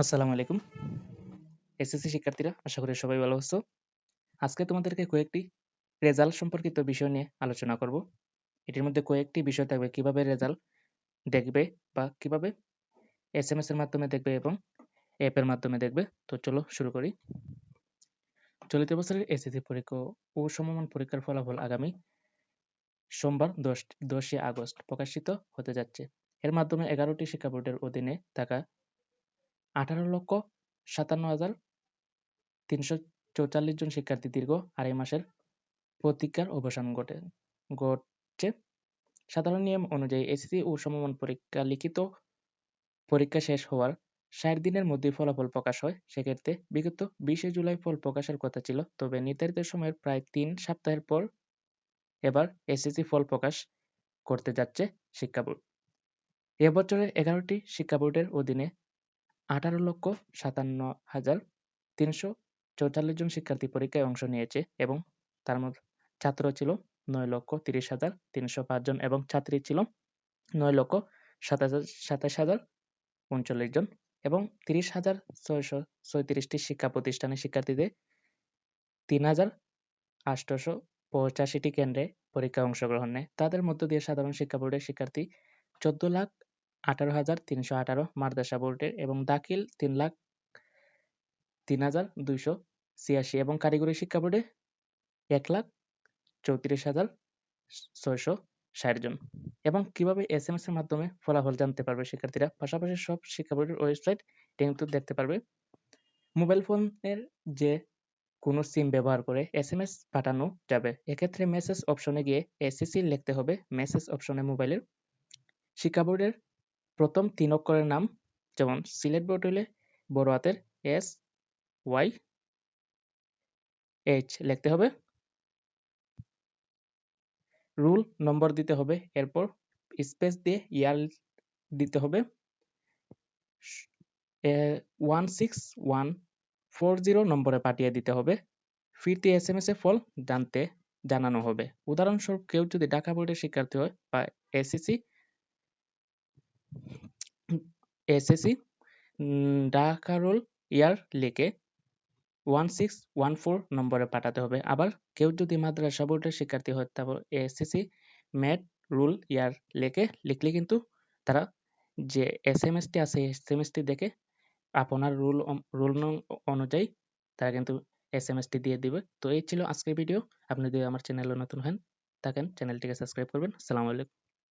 আসসালামু আলাইকুম। এসএসসি শিক্ষার্থীরা, আশা করি সবাই ভালো আছো। আজকে তোমাদেরকে কয়েকটি রেজাল্ট সম্পর্কিত বিষয় নিয়ে আলোচনা করব। এটির মধ্যে কয়েকটি বিষয় থাকবে কিভাবে রেজাল্ট দেখবে বা কিভাবে এসএমএস এর মাধ্যমে দেখবে এবং অ্যাপের মাধ্যমে দেখবে। তো চলো শুরু করি। চলিত বছরের এসএসসি পরীক্ষা ও সমমান পরীক্ষার ফলাফল আগামী সোমবার 10ই আগস্ট প্রকাশিত হতে যাচ্ছে। এর মাধ্যমে 11টি শিক্ষা বোর্ডের অধীনে থাকা 18,57,344 জন শিক্ষার্থী দীর্ঘ আড়াই মাসের প্রতীক্ষার অবসান ঘটছে। সাধারণ নিয়ম অনুযায়ী এসএসসি ও সমমান পরীক্ষা লিখিত পরীক্ষা শেষ হওয়ার ৬০ দিনের মধ্যেই ফলাফল প্রকাশ হয়। সেক্ষেত্রে বিগত ২০শে জুলাই ফল প্রকাশের কথা ছিল, তবে নির্ধারিত সময়ের প্রায় ৩ সপ্তাহের পর এবার এসএসসি ফল প্রকাশ করতে যাচ্ছে শিক্ষা বোর্ড। এবছরের 11টি শিক্ষা বোর্ডের অধীনে 18,57,344 জন শিক্ষার্থী পরীক্ষায় অংশ নিয়েছে এবং তার মধ্যে ছাত্র ছিল 9,30,305 জন এবং ছাত্রী ছিল 9,27,039 জন এবং 30,636টি শিক্ষা প্রতিষ্ঠানের শিক্ষার্থীদের 3,885টি কেন্দ্রে পরীক্ষায় অংশগ্রহণ নেয়। তাদের মধ্য দিয়ে সাধারণ শিক্ষা বোর্ডের শিক্ষার্থী 14,18,318, মাদ্রাসা বোর্ডের এবং দাখিল 3,0286 এবং কারিগরি শিক্ষা বোর্ডে 1,34,660 জন। এবং কিভাবে এসএমএস এর মাধ্যমে ফলাফল জানতে পারবে শিক্ষার্থীরা, পাশাপাশি সব শিক্ষা বোর্ডের ওয়েবসাইট কিন্তু দেখতে পারবে। মোবাইল ফোনের যে কোনো সিম ব্যবহার করে এসএমএস পাঠানো যাবে। এক্ষেত্রে মেসেজ অপশনে গিয়ে এসএসসি লিখতে হবে। মেসেজ অপশনে মোবাইলের শিক্ষা বোর্ডের প্রথম 3 অক্ষরের নাম, যেমন সিলেট বোর্ড হইলে বড় হাতের SYH লিখতে হবে। রুল নম্বর দিতে হবে, এরপর স্পেস দিয়ে ইয়ার দিতে হবে। 16140 নম্বরে পাঠিয়ে দিতে হবে। ফিরতি এসএমএস এ ফল জানানো হবে। উদাহরণস্বরূপ কেউ যদি ঢাকা বোর্ডের শিক্ষার্থী হয় বা এসএসসি ঢাকা রোল ইয়ার লিখে 1614 নম্বরে পাঠাতে হবে। আবার কেউ যদি মাদ্রাসা বোর্ডের শিক্ষার্থী হয় তারপর এসএসসি ম্যাট রুল ইয়ার লিখলে কিন্তু তারা যে এসএমএসটি আছে এসএমএসটি দেখে আপনার রুল নং অনুযায়ী তারা কিন্তু এসএমএসটি দিয়ে দিবে। তো এই ছিল আজকের ভিডিও। আপনি যদি আমার চ্যানেলে নতুন হন থাকেন, চ্যানেলটিকে সাবস্ক্রাইব করবেন। আসসালামু আলাইকুম।